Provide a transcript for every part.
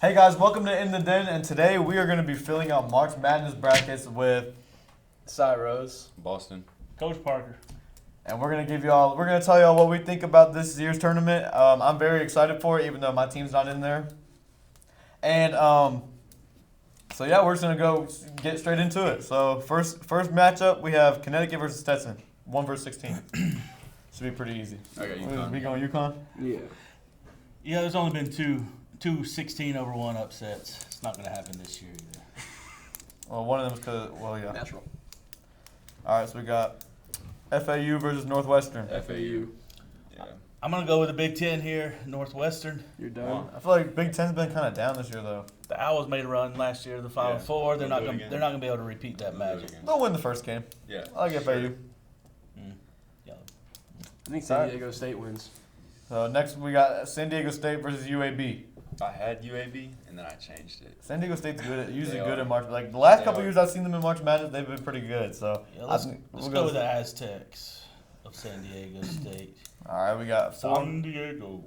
Hey guys, welcome to In the Den, and today we are going to be filling out March Madness brackets with Cy Rose, Boston. Coach Parker. and we're going to tell y'all what we think about this year's tournament. I'm very excited for it, even though my team's not in there. And so yeah, we're just going to go get straight into it. So first matchup, we have Connecticut versus Stetson, 1 versus 16. Should be pretty easy. I got UConn. We going UConn? yeah. Yeah, there's only been two 16-1 upsets. It's not going to happen this year either. Well, one of them is because, yeah. Natural. All right, so we got FAU versus Northwestern. FAU. Yeah. I'm going to go with the Big Ten here, Northwestern. You're done. I feel like Big Ten's been kind of down this year, though. The Owls made a run last year to the Final Yeah. Four. They're They'll not do it going. again. They're not going to be able to repeat that They'll do it magic. again. They'll win the first game. Yeah. I like FAU. Yeah. I think San Diego State wins. So next we got San Diego State versus UAB. I had UAB and then I changed it. San Diego State's usually They good are. in March. Like the last They couple are. years I've seen them in March Madness, they've been pretty good. So Yeah, let's we'll go with the Aztecs of San Diego State. All right, we got San Diego.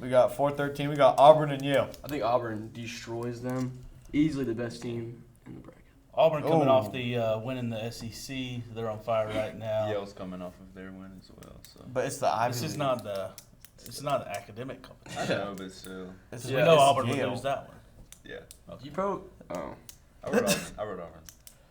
4-13. We got Auburn and Yale. I think Auburn destroys them. Easily the best team in the bracket. Auburn coming Oh. off the winning the SEC. They're on fire right now. Yale's coming off of their win as well. So But it's the Ivy. This is League. not the. It's not an academic I competition. know, but still, It's, We Yeah, know it's Auburn would Yale. lose that one. yeah. You pro? Oh. I wrote Auburn.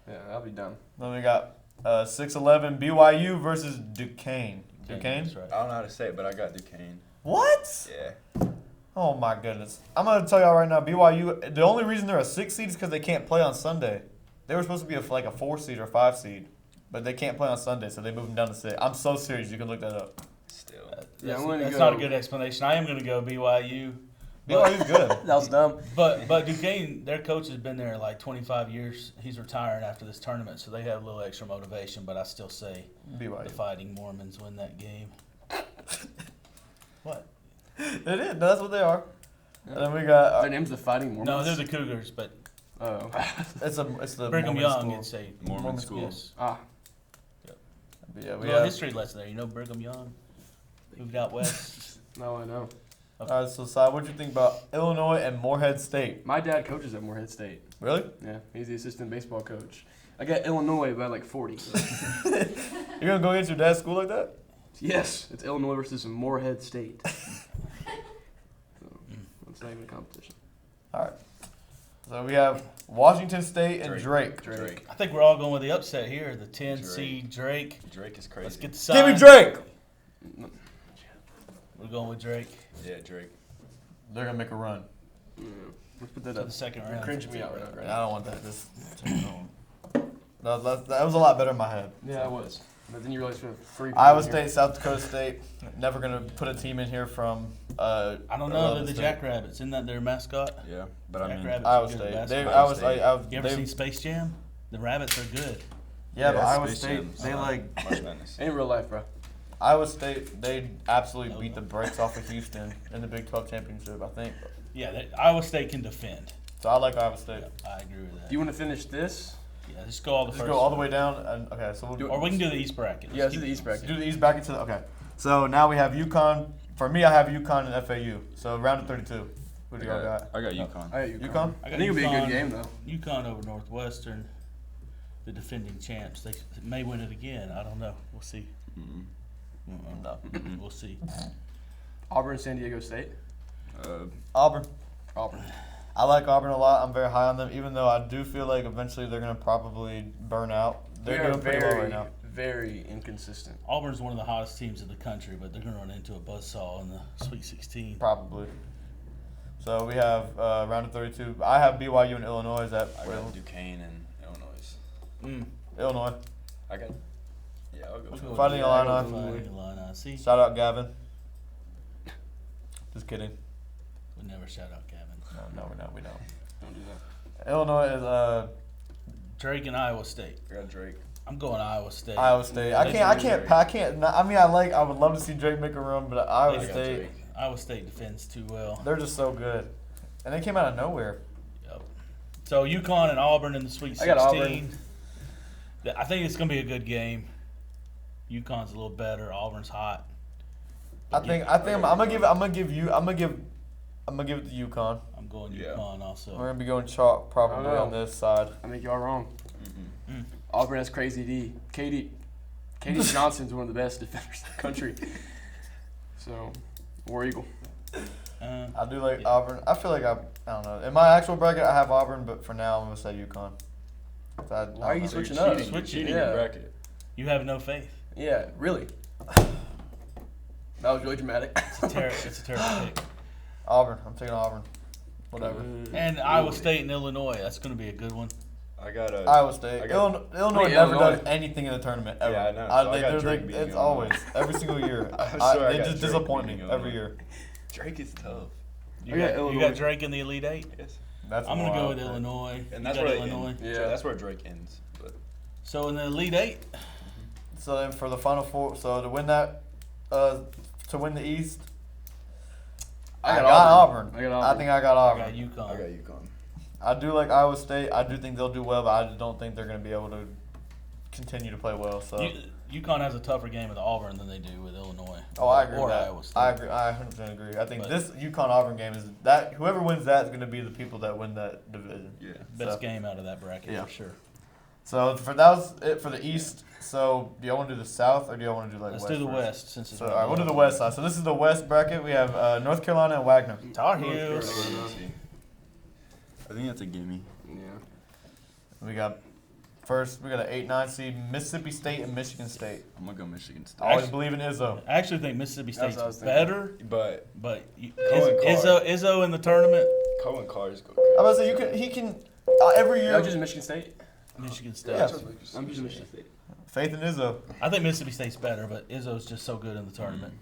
Yeah, I'll be done. Then we got 6-11 BYU versus Duquesne. Duquesne? That's right. I don't know how to say it, but I got Duquesne. What? Yeah. Oh my goodness! I'm gonna tell y'all right now, BYU. The only reason they're a 6 seed is because they can't play on Sunday. They were supposed to be like a 4 seed or 5 seed, but they can't play on Sunday, so they moved them down to 6. I'm so serious. You can look that up. Still. Yeah, That's, I'm gonna that's go- not a good explanation. I am going to go BYU. BYU's good. That was dumb. But Duquesne, their coach has been there like 25 years. He's retiring after this tournament, so they have a little extra motivation. But I still say the BYU. Fighting Mormons win that game. What? It is. That's what they are. And then we got. Their name's the Fighting Mormons. No, they're the Cougars, but Oh. It's the Brigham Mormon Young, school. it's a Mormon Mormon school. yes. Ah. But yeah, we Little have. history lesson there. You know Brigham Young moved out west. No, I know. All right, so Sai, what do you think about Illinois and Morehead State? My dad coaches at Morehead State. Really? Yeah, he's the assistant baseball coach. I got Illinois by like 40. You're gonna go against your dad's school like that? Yes, it's Illinois versus Morehead State. So, it's not even a competition. All right. So we have Washington State and Drake. Drake. I think we're all going with the upset here. The 10 Drake. seed Drake. Drake is crazy. Let's get the sign. Give me Drake. We're going with Drake Yeah, Drake. They're gonna make a run. Yeah. Let's put that to up. the second round. Cringing me out right now. I don't want that. That was a lot better in my head. Yeah, I was. But then you realize we have free. Iowa State, South Dakota State. Never gonna put a team in here from. I don't know. They're the State. Jackrabbits. Isn't that their mascot? Yeah, but I mean, Jackrabbits Iowa are good State. basketball. Iowa State. You ever they, seen Space Jam? The Rabbits are good. yeah, but Iowa Space State. Jam's They not like March Madness. In real life, bro. Iowa State. They absolutely beat the brakes off of Houston in the Big 12 championship. I think. Yeah, Iowa State can defend. So I like Iowa State. Yeah, I agree with that. Do you want to finish this? Yeah, just go all the Just first. go all the way down. And, okay, so we'll do. Or we can do the East bracket. Yeah, let's do keep the East going. bracket. Do the East bracket to the. Okay. So now we have UConn. For me, I have UConn and FAU. So round of 32. Who do y'all got? I got UConn. I got UConn. UConn? I think it'll be a good game, though. UConn over Northwestern, the defending champs. They may win it again. I don't know. We'll see. No. We'll see. Auburn, San Diego State. Auburn. Auburn. I like Auburn a lot. I'm very high on them, even though I do feel like eventually they're going to probably burn out. They're doing pretty well right now. very inconsistent. Auburn's one of the hottest teams in the country, but they're going to run into a buzzsaw in the Sweet 16. Probably. So we have round of 32. I have BYU and Illinois. Is that I got Duquesne and Illinois. Illinois? I got. Yeah, I'll go. We'll with go Fighting with Illini. Fighting Illini. See, Shout out Gavin. Just kidding. we never shout out Gavin. No, we don't. Don't do that. Illinois is Drake and Iowa State. I got Drake. I'm going Iowa State. Iowa State. I can't. I mean, I would love to see Drake make a run, but Iowa I got State, Drake. Iowa State defends too well. they're just so good, and they came out of nowhere. Yep. So UConn and Auburn in the Sweet 16. I got Auburn. I think it's going to be a good game. UConn's a little better. Auburn's hot. I'm gonna give I'm gonna give it to UConn. I'm going Yeah. UConn also. We're gonna be going chalk probably I know. on this side. I think y'all wrong. Mm-mm. Auburn has crazy D. Katie Johnson's one of the best defenders in the country. So, War Eagle. I do like Yeah. Auburn. I feel like I don't know. In my actual bracket, I have Auburn, but for now, I'm gonna say UConn. Why are you So you're switching up? cheating. You're cheating Yeah. your bracket. You have no faith. Yeah, really. That was really dramatic. It's a terrible pick. Auburn. I'm taking Auburn. Whatever. And Iowa State and Illinois. That's going to be a good one. I got a. Iowa State. I got- Illinois Hey, never Illinois. does anything in the tournament ever. Yeah, I know. So I got they're Drake like, beating it's Illinois. always every single year. I swear I They got just Drake disappoint me beating every Illinois. year. Drake is tough. You I got got Illinois. Drake in the Elite Eight. Yes. That's I'm going to go wild. with Illinois. And You that's got where Illinois. They end. Yeah. That's where Drake ends. But So in the Elite Eight, So then for the Final Four, so to win that, to win the East, I got Auburn. I got I Auburn. think I got I Auburn. got UConn. I got UConn. I do like Iowa State. I do think they'll do well, but I just don't think they're going to be able to continue to play well. So, UConn has a tougher game with Auburn than they do with Illinois. I agree or with that. Iowa State. I agree. I 100% agree. I think But- this UConn Auburn game is that whoever wins that is going to be the people that win that division. Yeah. Best So- game out of that bracket Yeah. for sure. So that was it for the East. So do y'all want to do the South or do y'all want to do like Let's West? do the first? West since it's So all right, we'll do the West side. So this is the West bracket. We have North Carolina and Wagner. Tar North Heels. Carolina. I think that's a gimme. Yeah. We got first. We got an 8-9 seed, Mississippi State and Michigan State. I'm gonna go Michigan State. I always believe in Izzo. I actually think Mississippi That's State's what I was thinking. better, But but Cohen Carr. Izzo in the tournament. Cohen Carr's go I'm about to say he can every year. Y'all choosing Michigan State? Michigan State. Yeah. I'm choosing Michigan State. Faith in Izzo. I think Mississippi State's better, but Izzo's just so good in the tournament.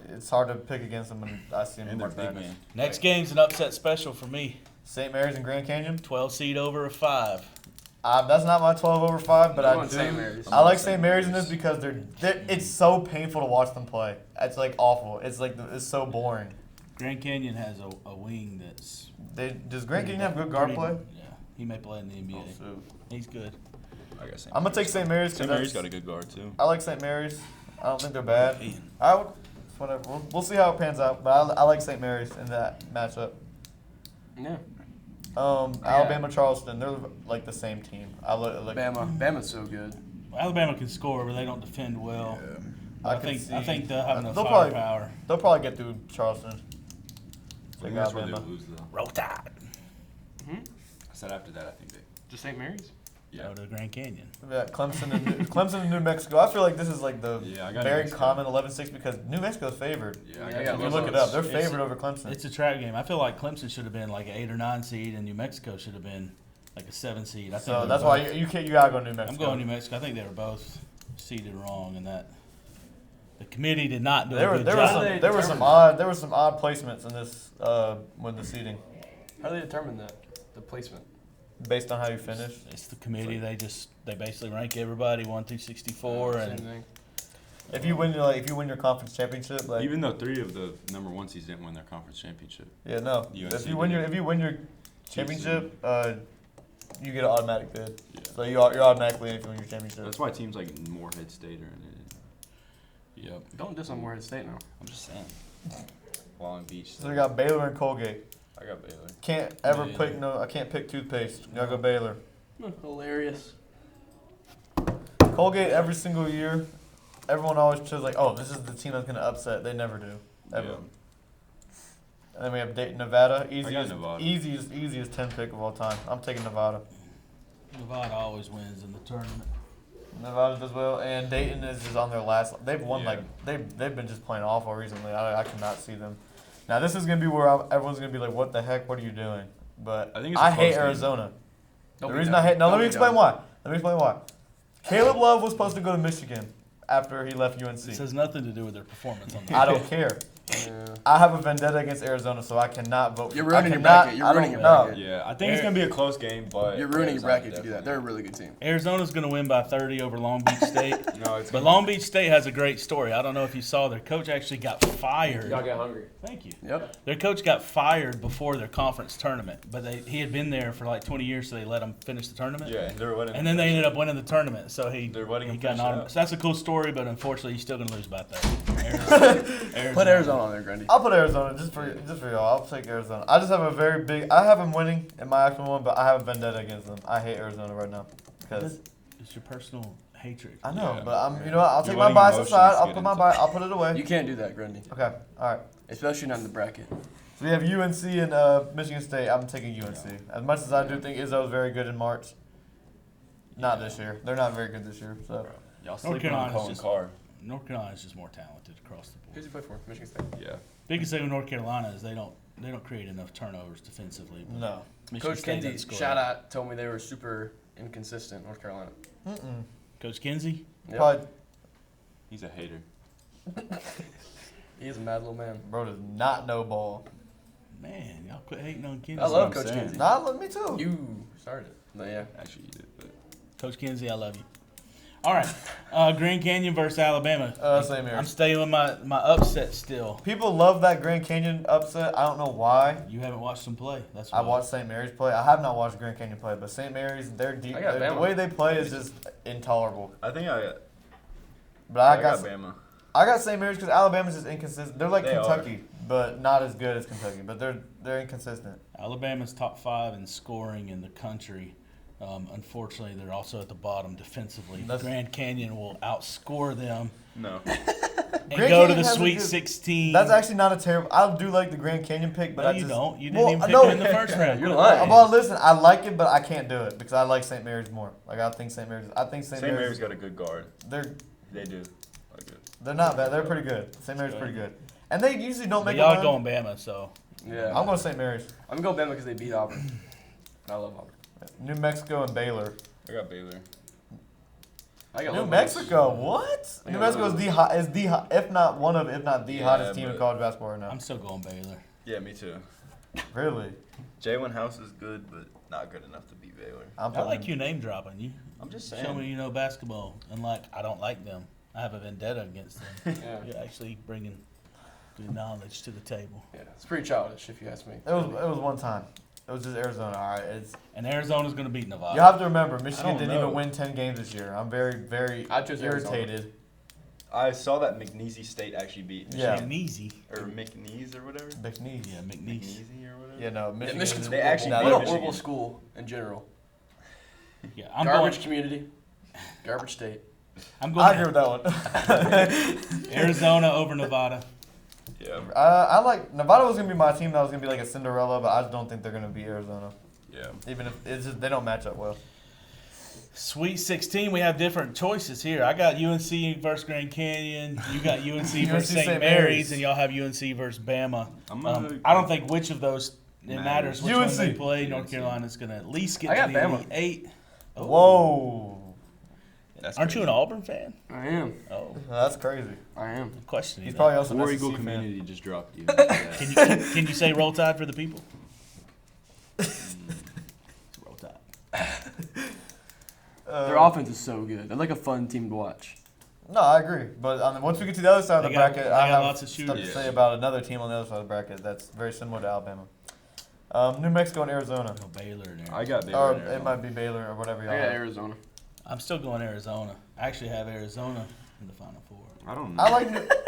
It's hard to pick against them when I see them And in their March big Madness. man. Next game's an upset special for me. St. Mary's and Grand Canyon. 12 seed over a 5. That's not my 12 over 5, but I'm I going do. St. Mary's. I like St. Mary's in this because it's so painful to watch them play. It's like awful. It's like it's so boring. Grand Canyon has a wing that's. Does Grand Canyon have good guard play? Yeah, he may play in the NBA. Oh, shoot. He's good. I got St. I'm gonna take St. Mary's. St. 'cause Mary's that's- got a good guard too. I like St. Mary's. I don't think they're bad. Man. I would. Whatever. We'll see how it pans out, but I like St. Mary's in that matchup. Yeah. Alabama, Charleston, they're like the same team. I like. Bama's so good. Alabama can score, but they don't defend well. I I can think see- they'll have enough they'll probably- firepower. They'll probably get through Charleston. I Take think that's where they Alabama. lose though. Roll Tide. I said after that, I think they. Just St. Mary's? Yeah. Go to Grand Canyon. Yeah, Clemson and New Mexico. I feel like this is like the Yeah, I got very New Mexico. common 11-6 because New Mexico's favored. Yeah, Yeah, I I got You love look it those. up. They're It's- favored over Clemson. It's a trap game. I feel like Clemson should have been like an 8 or 9 seed, and New Mexico should have been like a 7 seed. I think So they're that's both- why you can't. You gotta go New Mexico. I'm going New Mexico. I think they were both seeded wrong, and that the committee did not do There a were good there were job. some there were some odd placements in this when the seeding How do they determine that? The placement? based on how you finish. It's the committee. They basically rank everybody 1 through 64, Same and thing. If you win your conference championship, like Even though 3 of the number 1 seeds didn't win their conference championship. yeah, no. UNC If you win did. your championship, you get an automatic bid. Yeah. So you're automatically in if you win your championship. That's why teams like Morehead State are in it. Yep. Don't diss on Morehead State now. I'm just saying. Long Beach. So we got Baylor and Colgate. I got Baylor. Can't ever Baylor. pick I can't pick toothpaste. Gotta go Baylor. Hilarious. Colgate every single year. Everyone always chose like, oh, this is the team that's gonna upset. They never do, ever. Yeah. And then we have Dayton, Nevada. got Nevada. Easiest 10 pick of all time. I'm taking Nevada. Nevada always wins in the tournament. Nevada does well, and Dayton is just on their last. They've won Yeah. they've been just playing awful recently. I cannot see them. Now this is gonna be where everyone's gonna be like, what the heck? What are you doing? But I think it's a I hate close game. Arizona. Don't The be reason dumb. I hate. Now Don't let me be explain dumb. why. Let me explain why. Caleb Love was supposed to go to Michigan after he left It UNC. has nothing to do with their performance on the I don't care. Yeah. I have a vendetta against Arizona, so I cannot vote. You're I ruining your cannot- bracket. You're I don't ruining your know. bracket. Yeah, I think it's gonna be a close game, but You're ruining your Arizona bracket if you do that. definitely- They're a really good team. Arizona's going to win by 30 over Long Beach State. No, it's. But Long Beach State has a great story. I don't know if you saw their coach actually got fired. get hungry. Thank you. Yep. Their coach got fired before their conference tournament, but he had been there for like 20 years, so they let him finish the tournament. Yeah, they're winning. And then they ended up winning the tournament, so he They're letting he him got an finish it automatic. out. So that's a cool story, but unfortunately, he's still going to lose by 30. Arizona. Put Arizona Arizona on there, Grundy. I'll put Arizona just for y'all. I'll take Arizona. I just have a very big. I have them winning in my actual one, but I have a vendetta against them. I hate Arizona right now because It's your personal hatred. I know, Yeah. but I'm. You know what? I'll You're take my letting bias emotions aside. I'll get put my into bias. I'll put it away. You can't do that, Grundy. Okay. All right. Especially not in the bracket. So we have UNC and Michigan State. I'm taking UNC. As much as I do think Izzo is very good in March, not this year. They're not very good this year. So Y'all North sleeping on Carolina's Colin just- Carr. North Carolina's just more talented across the Who's board. he play for? Michigan State. Yeah. Biggest thing with North Carolina is they don't create enough turnovers defensively. But no. Michigan Coach State Kinsey, doesn't score. shout out, told me they were super inconsistent, North Carolina. Mm-mm. Coach Kinsey. Yep. Probably, He's a hater. He is a mad little man. bro does not know ball. Man, y'all quit hating on Kinsey. I love what I'm Coach saying. Kinsey. Nah, look, me too. You started it. But yeah. Actually, you did, but Coach Kinsey, I love you. All right, Grand Canyon versus Alabama. Same here. I'm staying with my upset still. People love that Grand Canyon upset. I don't know why. You haven't watched them play. That's why. I watched St. Mary's play. I have not watched Grand Canyon play, but St. Mary's, they're deep. I got The Bama. way they play is just intolerable. I think I But I got Bama. I got St. Mary's because Alabama's just inconsistent. They're like They Kentucky, but not as good as Kentucky. But they're inconsistent. Alabama's top 5 in scoring in the country. Unfortunately, they're also at the bottom defensively. That's- Grand Canyon will outscore them No. and Grand go to Canyon the has a Sweet good- 16. That's actually not a terrible. I do like the Grand Canyon pick, but no, I you just don't. You didn't Well, even pick no. them in the first round. You're Quit lying. Well, listen, I like it, but I can't do it because I like St. Mary's more. Like I think St. Mary's. I think St. St. Mary's. Mary's got a good guard. They're They do. Like it. they're not bad. They're pretty good. St. Mary's pretty good, and they usually don't But make. a y'all run. going Bama, so Yeah. I'm going St. Mary's. I'm going to go Bama because they beat Auburn. I love Auburn. New Mexico and Baylor. I got Baylor. I got New Lil Mexico, what? I New got Mexico is the hot, if not one of, if not the Yeah, hottest team in but- college basketball right now. I'm still going Baylor. Yeah, me too. Really? Jalen House is good, but not good enough to beat Baylor. I'm I like you name dropping. You I'm just show saying. me you know basketball, and like I don't like them. I have a vendetta against them. Yeah. You're actually bringing good knowledge to the table. Yeah. It's pretty childish if you ask me. It was one time. It was just Arizona. All right, it's And Arizona's going to beat Nevada. you have to remember Michigan don't didn't know. even win 10 games this year. I'm very very I chose Arizona. irritated. I saw that McNeese State actually beat Yeah. Michigan. Easy. Or McNeese or whatever. McNeese. Yeah, McNeese. McNeese or whatever. Yeah, no, Michigan. Michigan's They actually Nah, what they're a Michigan. horrible school in general. Yeah, I'm Garbage going. community. Garbage state. I'm I agree going with that one. Arizona over Nevada. Yeah. I like Nevada was gonna be my team. That was gonna be like a Cinderella, but I just don't think they're gonna beat Arizona. Yeah. Even if it's just they don't match up well. Sweet 16, we have different choices here. I got UNC versus Grand Canyon. You got UNC versus St. St. Mary's, Mary's. and y'all have UNC versus Bama. I I don't think which of those it matters which one UNC. they play. North UNC. Carolina's going to at least get I to got the Bama. Elite Eight. Oh. Whoa, Aren't you an Auburn fan? I am. Oh, that's crazy. I am. questioning He's that. probably also War an Eagle SEC fan. community just dropped you. Can you say Roll Tide for the people? Roll Tide. Their offense is so good. They're like a fun team to watch. No, I agree. But once we get to the other side of They the got- bracket, they I got have lots of stuff to shooters. say about another team on the other side of the bracket that's very similar to Alabama. New Mexico and Arizona. Go Baylor in there. I got Baylor. Or and it Arizona. might be Baylor or whatever I y'all got have. Arizona. I'm still going Arizona. I actually have Arizona in the Final Four. I don't know.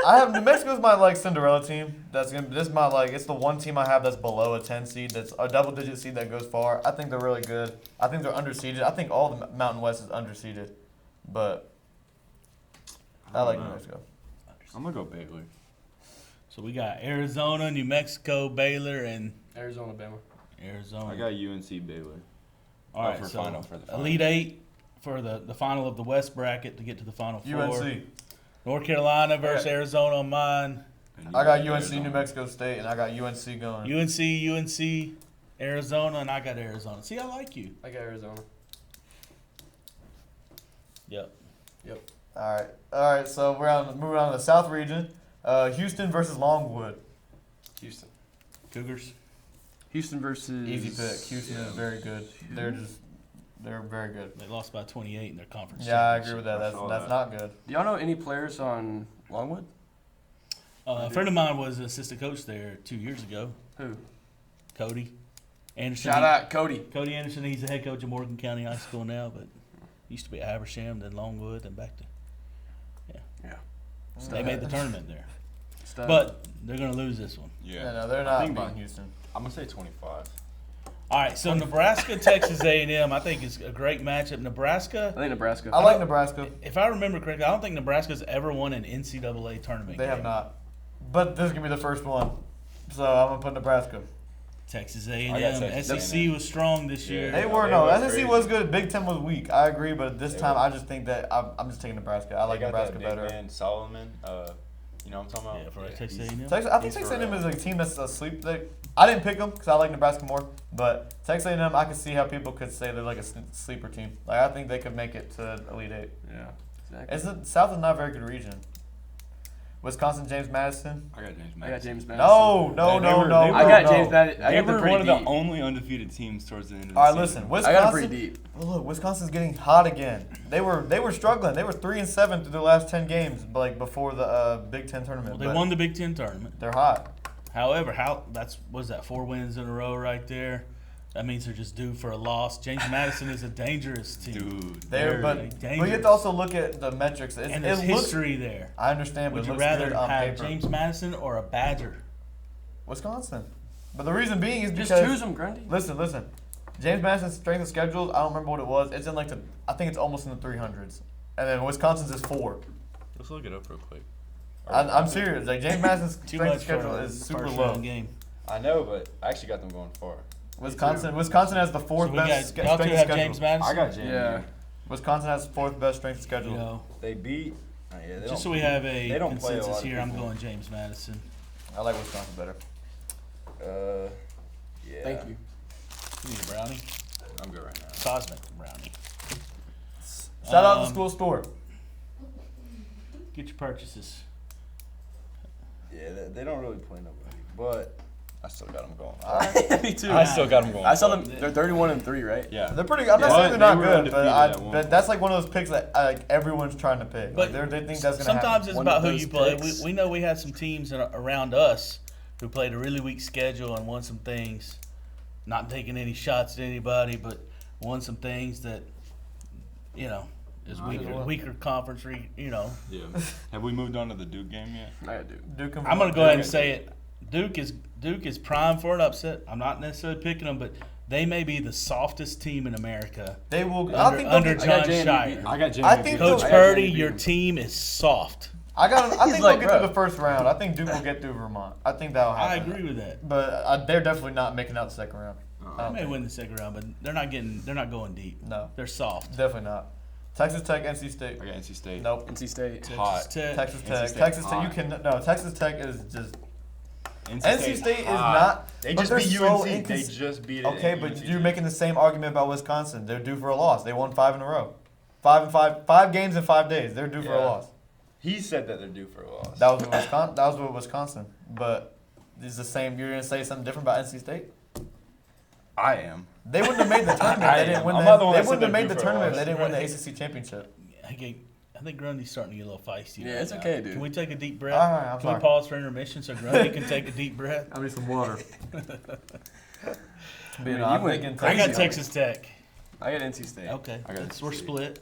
I have New Mexico's my like Cinderella team. This is my like it's the one team I have that's below a 10 seed. That's a double digit seed that goes far. I think they're really good. I think they're underseeded. I think all the Mountain West is underseeded, but I like New know. Mexico. I'm gonna go Baylor. So we got Arizona, New Mexico, Baylor, and Arizona, Bama. Arizona. I got UNC Baylor. All right, for so final, for the final. Elite Eight for the final of the West bracket to get to the Final Four. UNC. North Carolina versus Arizona on mine. And you I got UNC, Arizona. New Mexico State, and I got UNC going. UNC, Arizona, and I got Arizona. See, I like you. I got Arizona. Yep. All right. So moving on to the South region. Houston versus Longwood. Houston. Cougars. Houston versus. Easy pick. Houston is very good. They're very good. They lost by 28 in their conference. Yeah, I agree championship. with that. I That's saw that's that. not good. Do y'all know any players on Longwood? A friend of mine was assistant coach there 2 years ago. Who? Cody Anderson. Shout out Cody. Cody Anderson. He's the head coach of Morgan County High School now, but used to be at Habersham, then Longwood, then back to. Yeah. So they made the tournament there. Stud. But they're going to lose this one. Yeah, Yeah. no, they're I not think beating Houston. I'm gonna say 25. All right, so Nebraska, Texas A&M, I think is a great matchup. I Nebraska, think Nebraska. I like Nebraska. if I remember correctly, I don't think Nebraska's ever won an NCAA tournament They game. have not. But this is going to be the first one. So I'm going to put Nebraska. Texas I A&M, got Texas SEC A&M. was strong this Yeah. year. They Yeah, were, they no. were SEC crazy. was good. Big Ten was weak. I agree. But this They time, were. I just think that I'm just taking Nebraska. I like They got Nebraska that big better. man, Solomon. You know what I'm talking about? Yeah, for Texas he's- A&M. Texas, I think He's Texas for A&M real. is a team that's asleep. I didn't pick them because I like Nebraska more. But Texas A&M, I could see how people could say they're like a sleeper team. Like I think they could make it to Elite Eight. Yeah. Exactly. South is not a very good region. Wisconsin, James Madison. I got James I Madison. got James Madison. No, no, Yeah, they no, were- no. they no, I got no. James Madison. I They got them were pretty one of the deep. only undefeated teams towards the end of the All right, season. listen. I Wisconsin. got them pretty deep. Oh, look, Wisconsin's getting hot again. They were struggling. They were 3-7 through their last 10 games, like before the Big Ten tournament. Well, they But won the Big Ten tournament. They're hot. However, was that 4 wins in a row right there? That means they're just due for a loss. James Madison is a dangerous team. Dude. They're but Very we dangerous. have to also look at the metrics. And it there's looks. history there. I understand, but Would it you looks rather good on have paper. James Madison or a Badger? Wisconsin. But the reason being is Just because choose them, Grundy. listen. James Madison's strength of schedule. I don't remember what it was. It's in I think it's almost in the 300s, and then Wisconsin's is 4. Let's look it up real quick. I'm serious. Like James Madison's Too strength of much for schedule a is super first low. round game. I know, but I actually got them going far. Wisconsin has the So fourth we best got y'all strength two of have schedule. James Madison. I got James. Yeah. Wisconsin has the 4th best strength of schedule. You know, They beat. Yeah, they just so don't- we have they a don't play a consensus lot of here, I'm people. going James Madison. I like Wisconsin better. Yeah. Thank you. You need a brownie? I'm good right now. Cosmic brownie. Shout out to the Um, school store. Get your purchases. Yeah, they don't really play nobody, but I still got them going. Me too. I still got them going. I saw far. them. They're 31-3, right? Yeah. They're pretty. I'm not Yeah. saying they're not They were good, undefeated at one but that's like one of those picks that like everyone's trying to pick. But Like, they think that's gonna sometimes happen. it's One about of who those you play. picks. We know we had some teams around us who played a really weak schedule and won some things. Not taking any shots at anybody, but won some things that, you know, is weaker conference. Yeah. Have we moved on to the Duke game yet? I do. Duke and I'm gonna go ahead and Duke. say it. Duke is prime for an upset. I'm not necessarily picking them, but they may be the softest team in America. They will. I think Under they'll I got John JMU Shire. beating I got James. I think Coach I got Purdy, Jamie your beating. team is soft. I think He's they'll like, get bro. through the first round. I think Duke will get through Vermont. I think that'll I happen. agree with that. But they're definitely not making out the second round. I They don't may think. win the second round, but they're not going deep. No, They're soft. definitely not. Texas Tech, NC State. I got NC State. Nope. NC State. Hot. Tech. Texas NC Tech. State Texas Tech. You hot. can no. Texas Tech is just. NC NC State is hot. not. They but just they're beat so UNC. They just beat it. Okay, at but UNC. you're making the same argument about Wisconsin. They're due for a loss. They won 5 in a row. 5 games in 5 days. They're due for a Yeah. loss. He said that they're due for a loss. That was with Wisconsin. That was with Wisconsin. But it's the same. You're gonna say something different about NC State? I am. They wouldn't have made the tournament. I They didn't am. win I'm the. not the one They that said wouldn't have they're made the due for a tournament. if loss. They didn't win the ACC championship. I think Grundy's starting to get a little feisty. Yeah, right it's now. okay, dude. Can we take a deep breath? All right, I'm Can we sorry. pause for intermission so Grundy can take a deep breath? I need some water. Man, I'm you went thinking I got Texas. Texas Tech. I got NC State. Okay, I got we're NC State. split.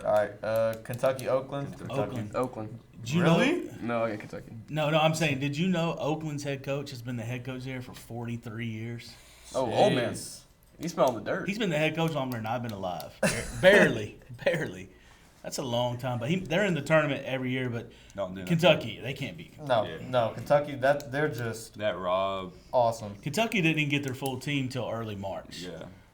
All right, Kentucky, Oakland. Oakland. Oakland. Did you Really? No, I got Kentucky. know? No, I'm saying, did you know Oakland's head coach has been the head coach there for 43 years? Oh, old man. Jeez. He's smelling the dirt. He's been the head coach longer than I've been alive. Barely. That's a long time. But they're in the tournament every year. But Don't do that. Kentucky, they can't beat. No, Yeah. no, Kentucky. They're just That Rob. awesome. Kentucky didn't even get their full team till early March.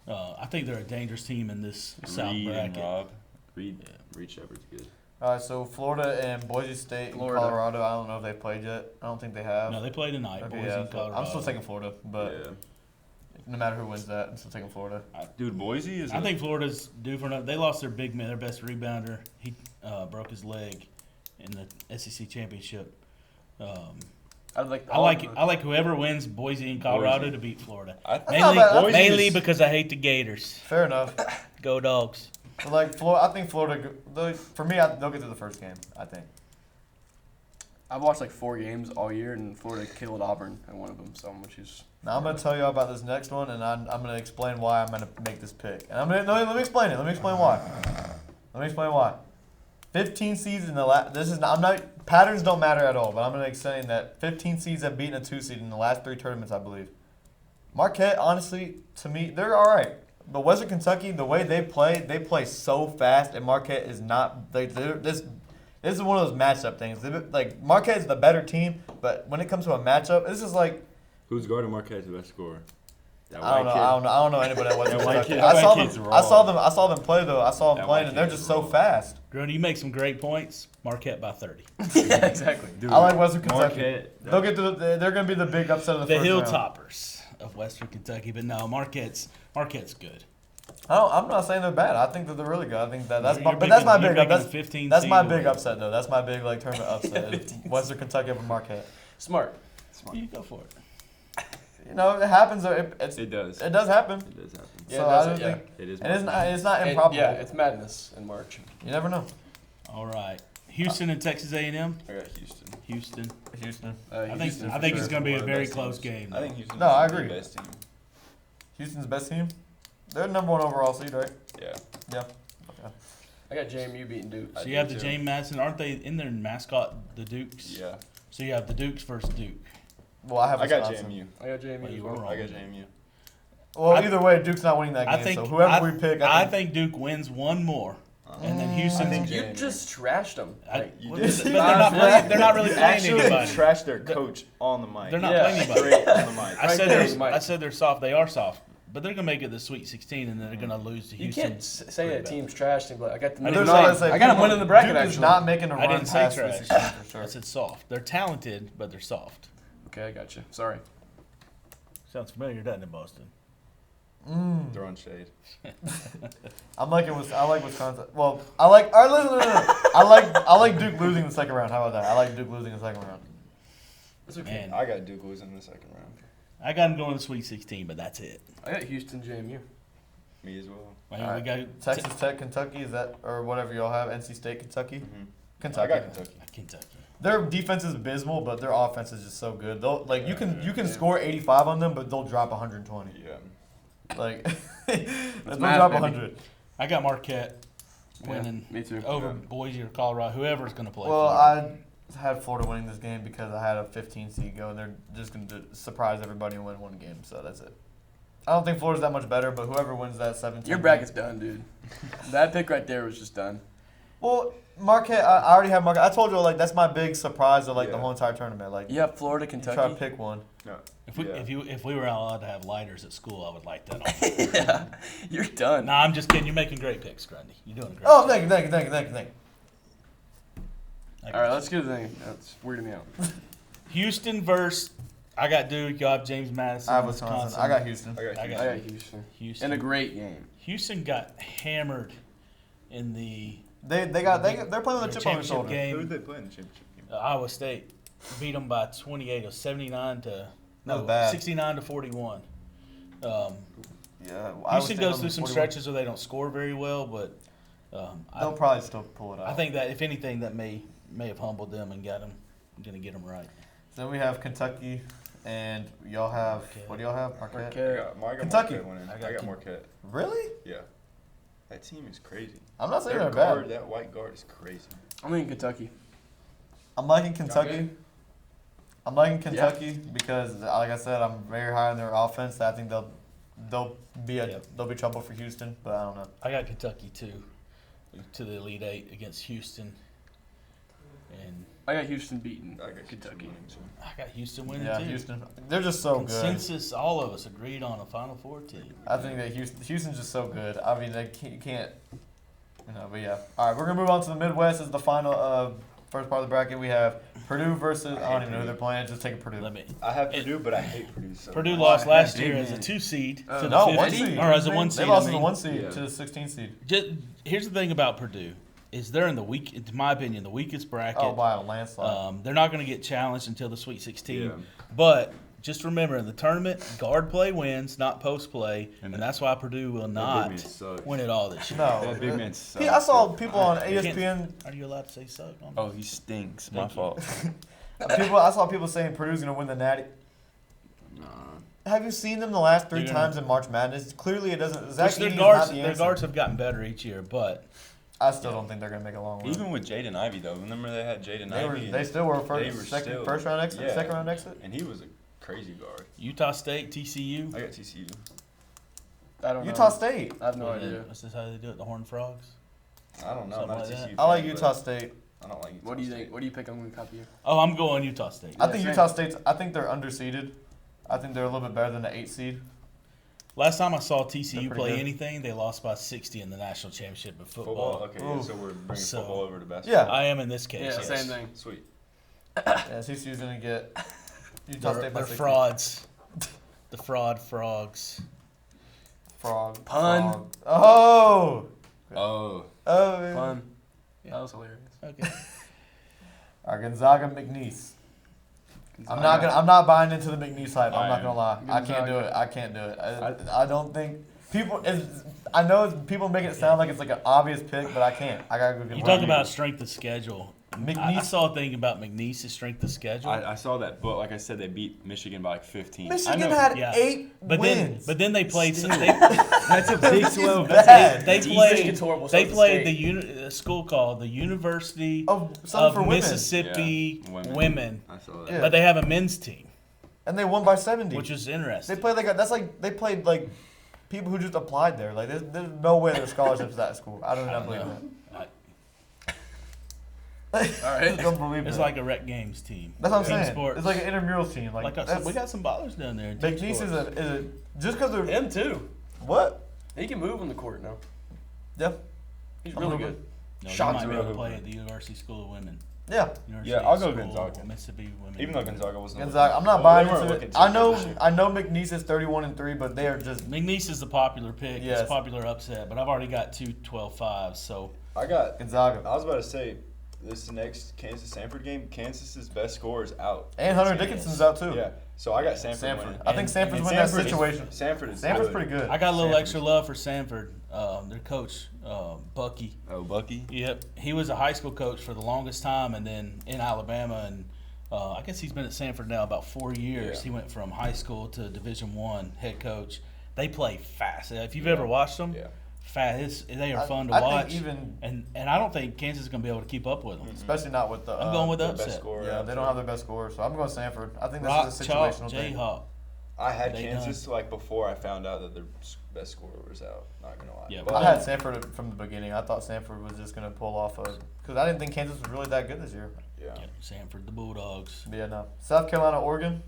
Yeah. I think they're a dangerous team in this South Reed and bracket. Rob. Reed Shepard's good. All right, so Florida and Boise State and Florida. Colorado. I don't know if they played yet. I don't think they have. No, they play tonight. Okay, Boise yeah, and so Colorado. I'm still taking Florida, but yeah. no matter who wins that, I'm still taking Florida. Dude, Boise is. I think Florida's due for another. They lost their big man, their best rebounder. He broke his leg in the SEC championship. I like. I like whoever wins Boise and Colorado Boise. to beat Florida. not Mainly, bad. Boise mainly is- because I hate the Gators. Fair enough. Go Dogs. But like Florida, I think Florida. For me, they'll get to the first game. I think. I've watched like 4 games all year, and Florida killed Auburn in one of them. So, which is. Now I'm gonna tell you all about this next one, and I'm gonna explain why I'm gonna make this pick. And let me explain it. Let me explain why. 15 seeds in the last. This is not. I'm not. Patterns don't matter at all. But I'm gonna saying that 15 seeds have beaten a 2 seed in the last 3 tournaments, I believe. Marquette, honestly, to me, they're all right. But Western Kentucky, the way they play so fast, and Marquette is not. This is one of those matchup things. Like Marquette is the better team, but when it comes to a matchup, this is like. Who's guarding Marquette's best scorer? That I don't know anybody that Western That white Kentucky. kid- I that saw white them. kid's I saw raw. them. I saw them play though. I saw them That playing, white and they're kid's just so raw. fast. Grundy, you make some great points. Marquette by 30. Yeah, exactly. Dude, I like Western Kentucky. Marquette. They'll get to. They're going to be the big upset of the The first round. Hilltoppers of Western Kentucky, but no, Marquette's good. I'm not saying they're bad. I think that they're really good. I think that's my. You're But that's my picking- big. you're That's, picking 15 that's my seed big away. upset though. That's my big like tournament upset. is Western Kentucky over Marquette. Smart. You go for it. You know it happens. It It does. It does happen. It does happen. Yeah, so it I does, don't yeah. think. It is. And it's not. Marquette. It's not And, improbable. yeah, it's madness in March. You never know. All right, Houston and Texas A&M. I got Houston. Houston. Houston. I Houston think for it's sure. going to be One a of the very best close teams. game. I think Houston's No, I the agree. best team. Houston's best team. They're number 1 overall seed, right? Yeah. Yeah. I got JMU beating Duke. So I you have do the too. James Madison. Aren't they in their mascot the Dukes? Yeah. So you have the Dukes versus Duke. Well, I have. I got Wisconsin. JMU. I got JMU Well, as you were well. wrong. I got JMU. Well, I- either way, Duke's not winning that game. I think so whoever we pick, I think Duke wins one more, and then Houston. I think You JMU. just trashed them. I- You well, did. but they're not playing. They're not really playing Actually, anybody. trashed their coach on the mic. They're not Yeah. playing anybody. Straight on the mic. I Right said there, they're. Mike. I said they're soft. They are soft, but they're gonna make it the Sweet 16, and then they're gonna lose to You Houston. can't say that team's trashed him, but I got the I They're didn't not say- gonna say I got them Duke- winning the bracket, Duke is actually. not making a I run didn't say past the trash. 16 for sure. I said soft. They're talented, but they're soft. Okay, I got you. Sorry. Sounds familiar, doesn't it, Boston? Throwing shade. I like Wisconsin. Well, I like. All right, listen. I like Duke losing the second round. How about that? I like Duke losing the second round. That's okay. Man, I got Duke losing in the second round. I got them going to the Sweet 16, but that's it. I got Houston, JMU. Me as well. I mean, All we right. got Texas Tech, Kentucky, is that or whatever y'all have? NC State, Kentucky, I Kentucky. got Kentucky. Kentucky. Their defense is abysmal, but their offense is just so good. They'll you can score 85 on them, but they'll drop 120. Yeah. Like they'll math, drop baby. 100. I got Marquette Yeah, winning me too. over Yeah. Boise or Colorado, whoever's going to play. Well, Florida. I had Florida winning this game because I had a 15 seed go, and they're just going to surprise everybody and win one game. So that's it. I don't think Florida's that much better, but whoever wins that 17. Your bracket's done, dude. That pick right there was just done. Well, Marquette, I already have Marquette. I told you like that's my big surprise of like the Yeah. whole entire tournament. Like You have Florida, you try to Kentucky. pick one. No. If we were allowed to have lighters at school, I would light that on. Yeah, you're done. No, I'm just kidding. You're making great picks, Grundy. You're doing a great. Oh, job. thank you. All right, let's get to the thing. That's weirding me out. Houston versus. I got Duke. You have James Madison. I have Wisconsin. I got Houston. I got I Houston. I got Houston. Houston. In a great game. Houston got hammered in the They're playing with a their chip on their championship shoulder. Who game. did they play in the championship game? Iowa State beat them by 28 or 79 to That no was bad. 69 to 41. Yeah, Houston goes through some stretches where they don't score very well, but They'll probably still pull it out. I think that if anything, that may have humbled them and got them going to get them right. Then we have Kentucky, and y'all have Marquette. what do y'all have? Marquette. Marquette. I got Kentucky. Marquette winning. I I got got Ken- Marquette. Really? Yeah. That team is crazy. I'm not saying Their they're guard, bad. that white guard is crazy. I'm in Kentucky. I'm liking Kentucky. Okay. I'm liking Kentucky because, like I said, I'm very high on their offense. I think they'll be trouble for Houston, but I don't know. I got Kentucky too, to the Elite Eight against Houston, and I got Houston beating I got Kentucky. I got Houston winning Yeah, too. Houston. They're just so good. Consensus, all of us agreed on a Final Four team. I think that Houston's just so good. I mean, they can't. But yeah. All right, we're gonna move on to the Midwest. As the final first part of the bracket, we have Purdue versus. I don't even know who they're playing. Just take a Purdue. Let me. I have Purdue, but I hate Purdue. So Purdue much. lost last Big year as a man. 2 seed to the No, 15 1 seed. or as a 1 They seed. lost I as a mean. 1 seed Yeah. to the 16 seed. Here's the thing about Purdue is they're in the weak, in my opinion, the weakest bracket. Oh wow, landslide. They're not going to get challenged until the Sweet 16. Yeah. But just remember, in the tournament, guard play wins, not post play, and that's why Purdue will That big not man sucks. win it all this year. No, That big man sucks. I saw people on You can't- ESPN. Are you allowed to say suck? On Oh, he stinks. My Thank you. fault. I saw people saying Purdue's gonna win the Natty. Nah. Have you seen them the last 3 They're gonna- times in March Madness? Clearly, it doesn't. Which Zach their Edey is guards, not the their answer. guards have gotten better each year, but I still don't think they're gonna make a long run. Even with Jaden Ivey though, remember they had Jaden Ivey. They still were they were first round exit, yeah. second round exit. And he was a crazy guard. Utah State, TCU. I got TCU. I don't know. Utah State. I have no What is idea. it? What's this how they do it? The Horned Frogs? I don't know. I'm Something not a like TCU that. I like fan, Utah but State. I don't like Utah What do you State. think? What do you pick? I'm going to copy you. Oh, I'm going Utah State. I think same. Utah State's. I think they're underseeded. I think they're a little bit better than the 8 seed. Last time I saw They're TCU pretty play good. anything, they lost by 60 in the national championship in Football? football. Okay, yeah, Ooh. so we're bringing So- football over to basketball. Yeah. I am in this case. Yeah, yes. same thing. Sweet. Yeah, TCU's gonna get Utah They're, State by they're 60. frauds. The fraud frogs. Frog. Pun. Frog. Oh. Oh. Oh. Man. Fun. Yeah, that was hilarious. Okay. All right, Gonzaga McNeese. I'm not buying into the McNeese hype. I'm not gonna lie. I can't do it. I can't do it. I don't think people. I know people make it sound like it's like an obvious pick, but I can't. I gotta go get. You one. talk about strength of schedule. I McNeese. saw a thing about McNeese's strength of schedule. I saw that, but like I said, they beat Michigan by like 15. Michigan I know. had Yeah. 8 but wins. then they played. Still. That's a Big 12. bad. They Michigan's played. horrible, so They is the played state. a school called the University Oh, something of for women. Mississippi Yeah, women. I saw that. Yeah. But they have a men's team, And they won by 70. which is They interesting. played they played like people who just applied there. Like there's no way there's scholarships at that school. I do not believe know. that. All right. Don't believe It's that. like a rec games team. That's what I'm Team saying. sports. It's like an intramural team. Like that's, we got some ballers down there. In team McNeese is sports. a just because they're Him too. what? He can move on the court now. Yeah, He's I'm really moving. good. No, you Shots might be are able to over. play at the University School of Women. yeah. University I'll go School Gonzaga. of Mississippi Women. Even though Gonzaga wasn't. Gonzaga. I'm not Well, buying they weren't into looking it. too I good know. this year. I know McNeese is 31-3, but they are just. McNeese is the popular pick. Yes. It's a popular upset, but I've already got 2 12-5s, so I got. Gonzaga. I was about to say, this next Kansas-Sanford game, Kansas's best scorer is out. And Hunter Dickinson's out too. Yeah, so I got Sanford. Sanford. winning. I think And- Sanford's and winning that Sanford is- situation. Sanford's Pretty good. I got a little Sanford. extra love for Sanford. Their coach, Bucky. Oh, Bucky. Yep, he was a high school coach for the longest time, and then in Alabama, and I guess he's been at Sanford now about 4 years. Yeah. He went from high school to Division I head coach. They play fast. If you've ever watched them, Yeah. fast. They are fun to I watch. think even, and I don't think Kansas is going to be able to keep up with them. especially not with the. I'm going with the Their best upset. scorer. Yeah, out they there. don't have their best scorer, so I'm going Sanford. I think this Rock, is a chalk, situational thing. Jayhawk. I had They Kansas like before I found out that their best scorer was out. Not gonna lie. Yeah, But I had Sanford from the beginning. I thought Sanford was just going to pull off because I didn't think Kansas was really that good this year. yeah. Yep, Sanford, the Bulldogs. But yeah, no. South Carolina, Oregon.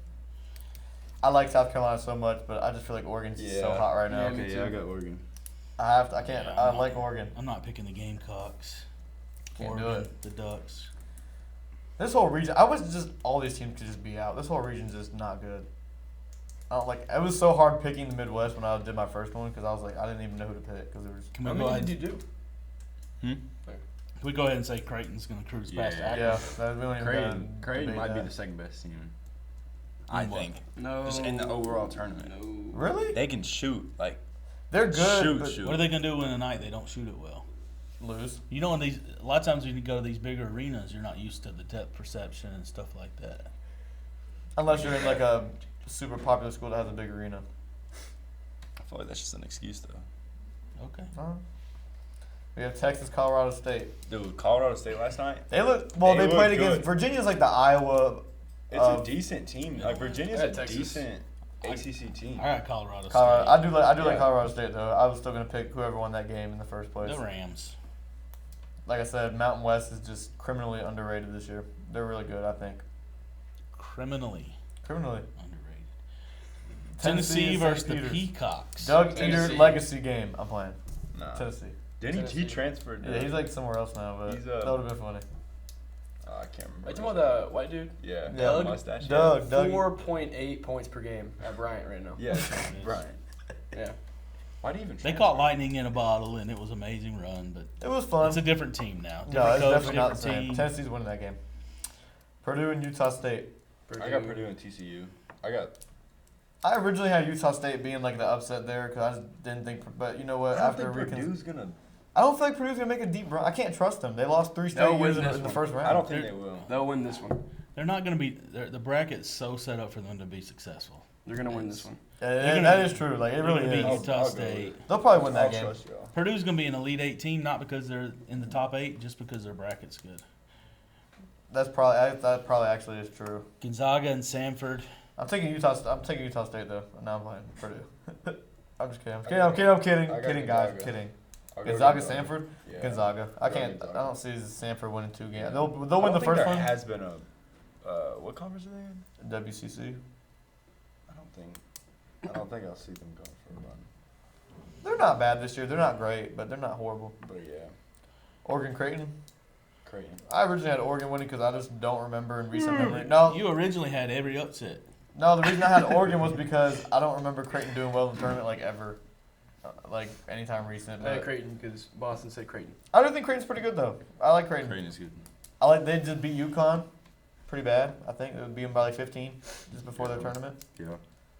I like South Carolina so much, but I just feel like Oregon's so Yeah. hot right now. Yeah, me Okay, too. yeah, I got Oregon. I can't. Yeah, I I'm like not- Oregon. I'm not picking the Gamecocks. Can't do Oregon, it. the Ducks. This whole region, I wish just all these teams could just be out. This whole region's just not good. I don't like. It was so hard picking the Midwest when I did my first one because I was like, I didn't even know who to pick because it was. Can How we go many ahead? did you do? Can we go ahead and say Creighton's going to cruise past Yeah. Akron? Yeah, that, we don't even Creighton debate might be that. the second best team. I In what? think. No. Just in the overall tournament. No. Really? They can shoot like They're good. shoot, but shoot. What are they going to do when the night they don't shoot it well? Lose. You know, a lot of times when you go to these bigger arenas, you're not used to the depth perception and stuff like that. Unless you're in like a super popular school that has a big arena. I feel like that's just an excuse though. Okay. We have Texas, Colorado State. Dude, Colorado State last night. They look well. They They played look against good. Virginia's like the Iowa. It's of a decent team. Yeah. Like Virginia's Yeah, a Texas. decent ACC team. I got Colorado Colorado. State. I do like Yeah. Colorado State though. I was still gonna pick whoever won that game in the first place. The Rams. Like I said, Mountain West is just criminally underrated this year. They're really good, I think. Criminally Criminally. underrated. Tennessee Tennessee and versus St. the Peters. Peacocks. Doug Eater Tennessee. legacy game. I'm playing. Nah. Tennessee. Didn't he? Tennessee. He transferred. Yeah, he's like somewhere else now, but He's, that would have been funny. I can't remember. Are you talking about the white dude? Yeah. Yeah. Doug? Mustache. Doug. 4.8 points per game at Bryant right now. Yeah. Brian. Yeah. Why do you even? They transfer? caught lightning in a bottle, and it was an amazing run. But It was fun. it's a different team now. Different No, it's coach, definitely not the different same. team. Tennessee's winning that game. Purdue and Utah State. I got Purdue and TCU. I originally had Utah State being like the upset there because I just didn't think. But you know what? I don't After think Purdue's gonna. I don't feel like Purdue's gonna make a deep run. I can't trust them. They lost 3 straight They'll win years in this the one. first round. I don't think they will. They'll win this one. They're not going to be. The bracket's so set up for them to be successful. They're gonna win this one. Yeah, that is true. Like it They're really gonna beat is. Utah I'll go State. They'll probably win that I'll game. trust y'all. Purdue's gonna be an Elite 18, not because they're in the top 8, just because their bracket's good. That probably actually is true. Gonzaga and Samford. I'm taking Utah State though. Now I'm playing Purdue. I'm just kidding. I'm kidding. I got Kidding, guys. Gonzaga. Kidding. I'll go Gonzaga, Gonzaga. Sanford, Yeah. Gonzaga. I'll go I Gonzaga. don't see Sanford winning 2 games. Yeah. They'll I win don't the think first there one. has been a what conference are they in? WCC. I don't think I'll see them going for a run. They're not bad this year. They're not great, but they're not horrible. But yeah, Oregon, Creighton. Creighton. I originally had Oregon winning because I just don't remember in recent memory. No, You originally had every upset. no. The reason I had Oregon was because I don't remember Creighton doing well in the tournament like ever, like anytime recent. I had But Creighton because Boston said Creighton. I do think Creighton's pretty good though. I like Creighton. Creighton is good. They just beat UConn, pretty bad. I think they would beat them by like 15 just before their tournament. Yeah.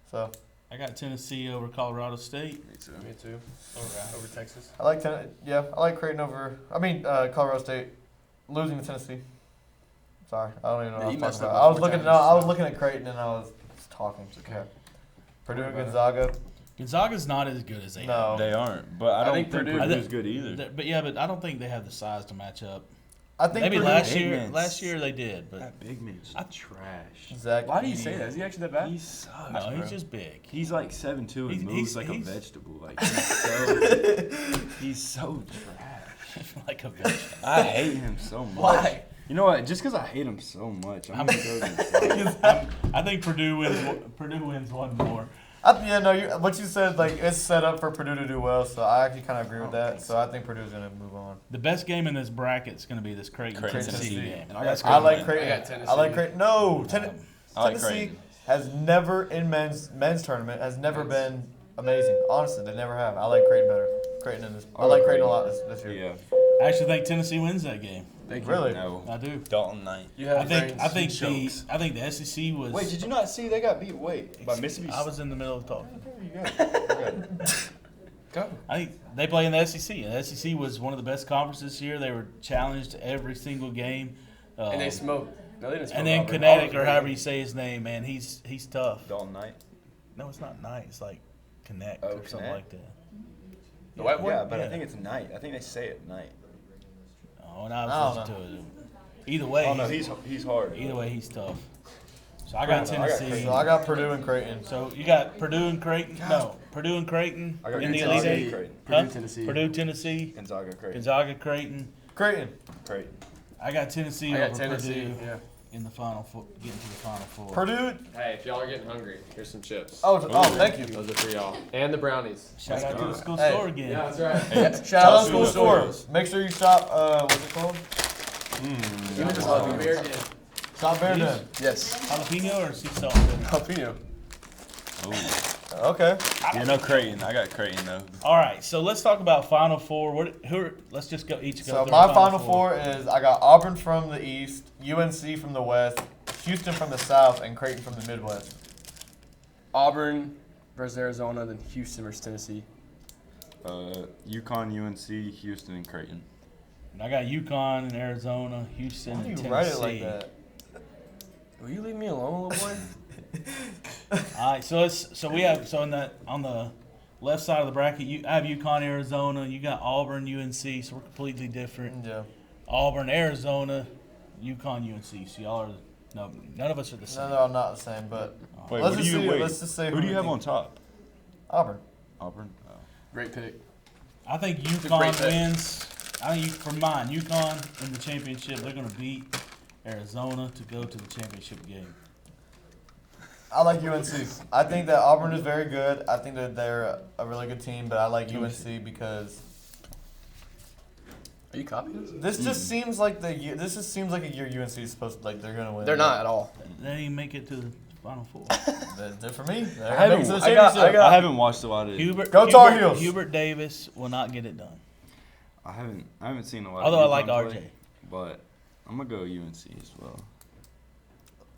So I got Tennessee over Colorado State. Me too. Me too. Over Texas. I like Creighton over. Colorado State losing to Tennessee. Sorry, I don't even know Yeah, what you I was messed talking up about. I was before looking. times, No, I was so. looking at Creighton and I was talking. Okay. Purdue and about it. Gonzaga. Gonzaga's not as good as they No. They aren't, but I don't think think Purdue- Purdue's good either. But I don't think they have the size to match up. I think Maybe Purdue, last Big year. man's- Last year they did, but That big man's trash. Zach. Why do you Edey. say that? Is he actually that bad? He sucks, no, bro. he's just big. He's like 7'2" and He's- moves like he's- a vegetable. Like he's so trash. like a bitch. I hate him so much. Why? You know what? Just because I hate him so much, I'm gonna go Gonzaga. I think Purdue wins one more. What you said, like it's set up for Purdue to do well. So I actually kind of agree with that. So I think Purdue's gonna move on. The best game in this bracket is going to be this Creighton Creighton, Tennessee Tennessee. game. And I got I like Creighton. Creighton. I got Tennessee. I like Creighton. No, I like Tennessee Creighton. has never in men's tournament has never been amazing. Honestly, they never have. I like Creighton better. Creighton in this. I like Creighton a lot this year. Yeah. I actually think Tennessee wins that game. Thank you. Really? No. I do. Dalton Knight. You have I think brains. the SEC was. Wait, did you not see they got beat? By Mississippi. I was in the middle of talking. You got it. You got it. Go. I think they play in the SEC, and the SEC was one of the best conferences this year. They were challenged every single game. And they smoked. No, they didn't smoke. And then Auburn. Kinetic, Auburn's or really however good. you say his name, man, he's tough. Dalton Knight. No, it's not Knight. It's like Connect Oh, or something Connect? like that. The white boy? Yeah, but Yeah. I think it's Knight. I think they say it Knight. Oh, and I I was don't listening to it. Either way, Oh no, he's hard. either way, he's tough. So I got I got Tennessee. So I got Purdue and Creighton. So you got Purdue and Creighton. No, Purdue and Creighton I got in the Gonzaga, Elite Eight. Creighton. Purdue, Huh? Tennessee. Purdue, Tennessee, Gonzaga, Creighton. Gonzaga, Creighton. Creighton. Creighton. I got Tennessee I got over Tennessee. Purdue Yeah. in the final four, getting to the final four. Purdue. Hey, if y'all are getting hungry, here's some chips. Oh, thank you. Those are for y'all. And the brownies. Shout out to the school Hey. store again. Yeah, that's right. Shout out to School school stores. stores. Make sure you shop. What's it called? Even just Oh, love beer beer. again. Shop Bear Den. Yes. Jalapeno or sea salt? and vinegar? Jalapeno. Oh. Okay. Yeah, no Creighton. I got Creighton though. All right, so let's talk about Final Four. Let's just go each go. So through my our final four is I got Auburn from the east, UNC from the west, Houston from the south, and Creighton from the midwest. Auburn versus Arizona, then Houston versus Tennessee. UConn, UNC, Houston, and Creighton. And I got UConn and Arizona, Houston, Why do and you Tennessee. write it like that? Will you leave me alone, little boy? All right, so on the left side of the bracket, I have UConn, Arizona. You got Auburn, UNC, so we're completely different. Yeah. Auburn, Arizona, UConn, UNC. So y'all are none of us are the same. No, I'm not the same, but Wait, let's what do just you see. wait? Let's just say Who do you we have think- on top? Auburn. Auburn. Oh. Great pick. I think a great UConn pick. wins. I think for mine, UConn in the championship. They're going to beat Arizona to go to the championship game. I like UNC. I think that Auburn is very good. I think that they're a really good team, but I like UNC because Are you copying this? this just seems like this just seems like a year UNC is supposed to they're gonna win. They're not at all. They didn't make it to the Final Four. They're for me. They're I making it to the haven't, I, got, championship. I haven't watched a lot of. Go Tar Hubert, Heels. Hubert Davis will not get it done. I haven't seen a lot. Although I of like UConn RJ. play, but I'm gonna go UNC as well.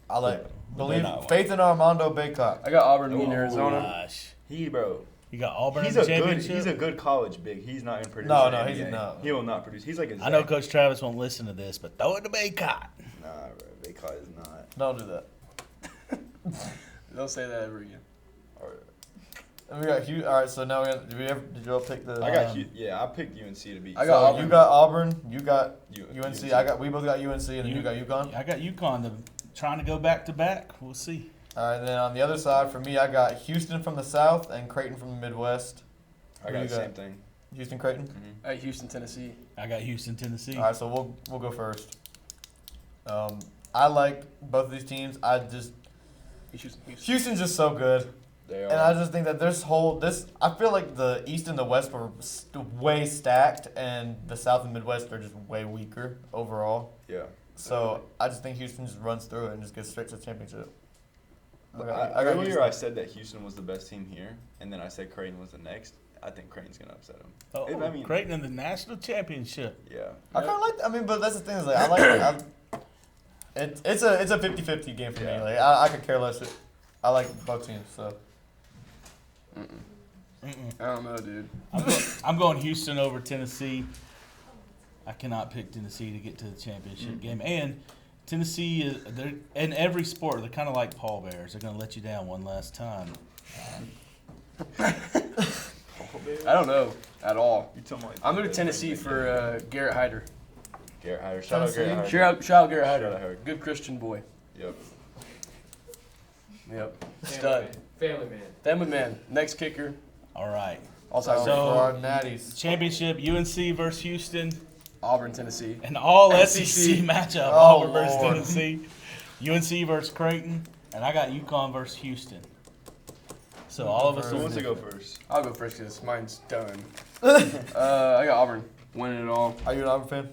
I like believe not faith in Armando Baycott. I got Auburn beating Oh, Arizona. gosh. Bro. You got Auburn He's in a the good. championship. He's a good college big. He's not gonna produce. No, in no, the he's NBA. not. He will not produce. He's like a. I know Zach. Coach Travis won't listen to this, but throw it to Baycott. Nah, bro. Baycott is not. Don't do that. Don't say that ever again. Or, And we got All right, so now did you all pick the? I picked UNC to beat. I got So Auburn. you got Auburn. You got UNC. UNC. We both got UNC, and then you got UConn. I got UConn. Trying to go back to back. We'll see. All right, then on the other side for me, I got Houston from the South and Creighton from the Midwest. I Who got you the got? same thing. Houston, Creighton. Mm-hmm. At Houston, Tennessee. I got Houston, Tennessee. All right, so we'll go first. I like both of these teams. Houston's just so good, They are. and I just think that I feel like the East and the West were way stacked, and the South and Midwest are just way weaker overall. yeah. So I just think Houston just runs through it and just gets straight to the championship. Earlier Houston. I said that Houston was the best team here, and then I said Creighton was the next. I think Creighton's gonna upset them. Oh, I mean- Creighton in the national championship. Yeah. I kind of like. But that's the thing is like I like. It's a 50-50 game for me. Yeah. Like I could care less. I like both teams. So Mm-mm. I don't know, dude. I'm going Houston over Tennessee. I cannot pick Tennessee to get to the championship game. And Tennessee they're in every sport. They're kind of like Paul Bears. They're going to let you down one last time. I don't know at all. You tell me. I'm going to Tennessee for Garrett Hyder. Garrett Hyder. Shout out Tennessee? Garrett Hyder. Shout out Garrett Shout Hyder. out Hyder. Good Christian boy. Yep. Yep. Family Stud. man. Family man. Family man. Next kicker. All right. Also for So- our natties. Championship, UNC versus Houston. Auburn, Tennessee. An all SEC. SEC matchup. Oh, Auburn versus Lord. Tennessee. UNC versus Creighton. And I got UConn versus Houston. So all of us Who will wants to go first? I'll go first because mine's done. I got Auburn winning it all. Are you an Auburn fan?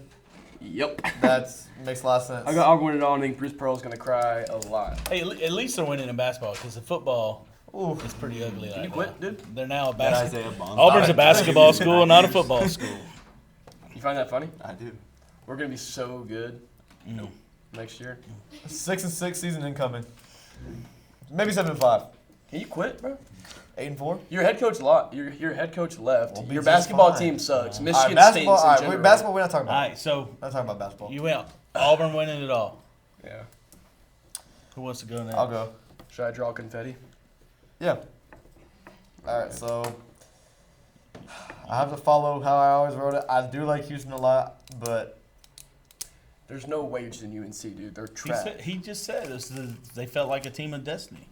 Yep. That makes a lot of sense. I got Auburn winning it all. I think Bruce Pearl's going to cry a lot. Hey, at least they're winning in basketball because the football Ooh. is pretty ugly. Can you right quit, now. dude? They're now a That basketball. Isaiah Bonds. Auburn's a basketball school, not a football school. You find that funny? I do. We're going to be so good No. next year. 6-6 season incoming. Maybe 7-5. Can you quit, bro? 8-4. Your head coach your head coach left. We'll be Your just basketball fine. team sucks. All right, Michigan State's basketball. in All right, general. basketball. We're not talking All about. right, so We're not talking about basketball. you went Auburn winning it all. Yeah. Who wants to go next? I'll go. Should I draw confetti? Yeah. All right, so I have to follow how I always wrote it. I do like Houston a lot, but There's no way you're in UNC, dude. They're He, trash. he just said they felt like a team of destiny.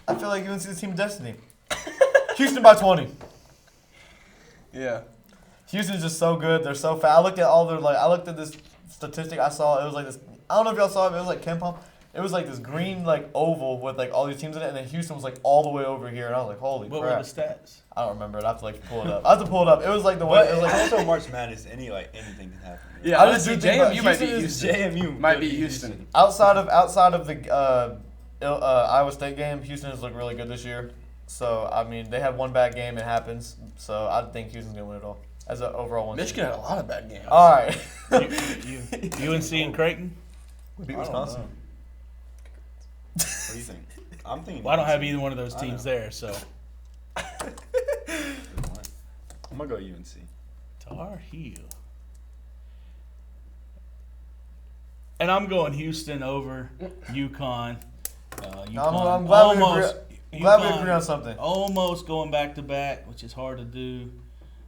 I feel like UNC is the team of destiny. Houston by 20. Yeah. Houston's just so good. They're so fast. I looked at this statistic I saw. It was like this. I don't know if y'all saw it. But it was like Ken Pom. It was like this green like oval with like all these teams in it, and then Houston was like all the way over here, and I was like, holy What crap! were the stats? I don't remember it. I have to like pull it up. I have to pull it up. It was like the way. But It was like it's also March Madness. Anything can happen. Yeah, I just honestly, do think about JMU might be Houston is Houston. JMU Might be Houston. outside of the Iowa State game. Houston has looked really good this year. So I mean, they have one bad game. It happens. So I think Houston's gonna win it all as an overall one. Michigan had a lot of bad games. All right. UNC and Creighton? We beat I don't Wisconsin. know. What do you think? I'm thinking. Well, I don't have UNC. either one of those I teams know. there, so. I'm gonna go UNC. Tar Heel. And I'm going Houston over UConn. UConn I'm glad we almost, agree. Glad we UConn agree on something. almost going back to back, which is hard to do.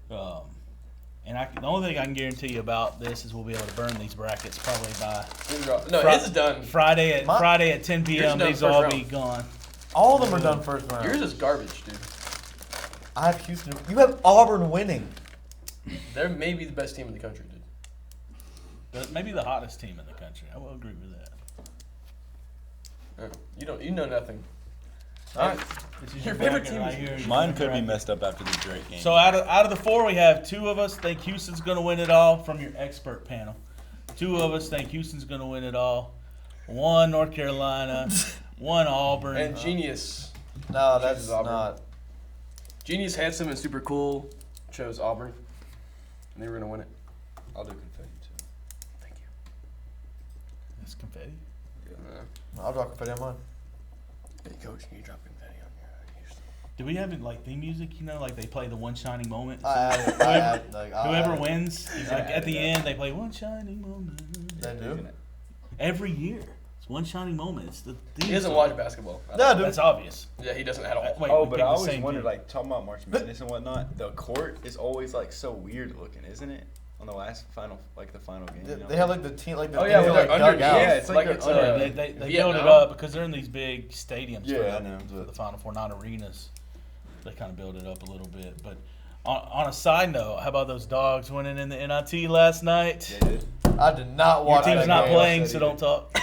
And the only thing I can guarantee you about this is we'll be able to burn these brackets probably by No, Fri- his is done. Friday at My- 10 p.m. Yours is done These will first all round. be gone. All of them are done first round. Yours is garbage, dude. I have Houston. You have Auburn winning. They're maybe the best team in the country, dude. Maybe the hottest team in the country. I will agree with that. You know nothing. All right. This is Your favorite bracket team right is- here. Mine could be messed up after the Drake game. So out of the four, we have two of us think Houston's going to win it all from your expert panel. Two of us think Houston's going to win it all. One North Carolina, one Auburn. And Genius. No, that's Chooses Auburn. not. Genius, handsome, and super cool chose Auburn. And they were going to win it. I'll do confetti too. Thank you. That's confetti. I'll draw confetti on mine. Hey, coach, can you drop confetti on your Houston? Do we have like theme music? Like they play the One Shining Moment. Whoever wins, like at the end, they play One Shining Moment. They do. Every year. That's It's one shining moment. It's the He doesn't watch basketball. Yeah, dude. That's obvious. Yeah, he doesn't at all. Wait, Oh, we but picked I the always same wondered, team. like, talking about March Madness and whatnot, the court is always, like, so weird looking, isn't it? On the last final, like, the final game. You know? They have like the team, like the Oh, yeah, things well, are, they're like under- dug out. Yeah, it's like it's, they're under- They build it Vietnam. up because they're in these big stadiums Yeah, I for, know, for but- the Final Four, not arenas. They kind of build it up a little bit. But on a side note, how about those Dogs winning in the NIT last night? They did. I did not Your watch team's that not game. playing, Said so he don't did. talk.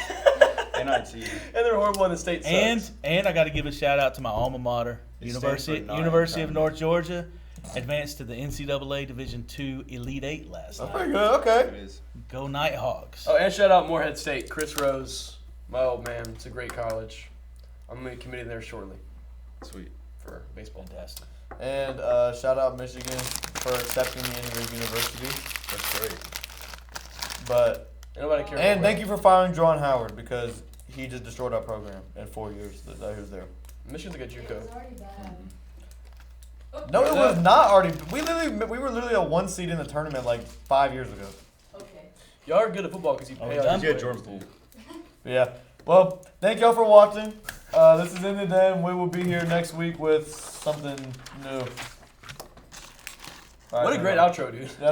NIT. And they're horrible in the state. Sucks. And I got to give a shout out to my alma mater, It University stands for University of nine, North Georgia, advanced to the NCAA Division II Elite Eight last That's night. pretty good. Okay. It is. Go Nighthawks! Oh, and shout out Morehead State, Chris Rose, my old man. It's a great college. I'm gonna be committing there shortly Sweet. for baseball. Fantastic. And shout out Michigan for accepting me into their university. That's great. But Nobody cares. and thank you for firing John Howard because he just destroyed our program in 4 years that he was there. Michigan's a good It JUCO. was already bad. No, it was not already. We were literally a 1 seed in the tournament like 5 years ago. Okay. Y'all are good at football because you Are pay we all done? these Yeah, players. Jordan Poole. Yeah. Well, thank y'all for watching. This is ended then. We will be here next week with something new. All right, What a great everyone. outro, dude. Yeah,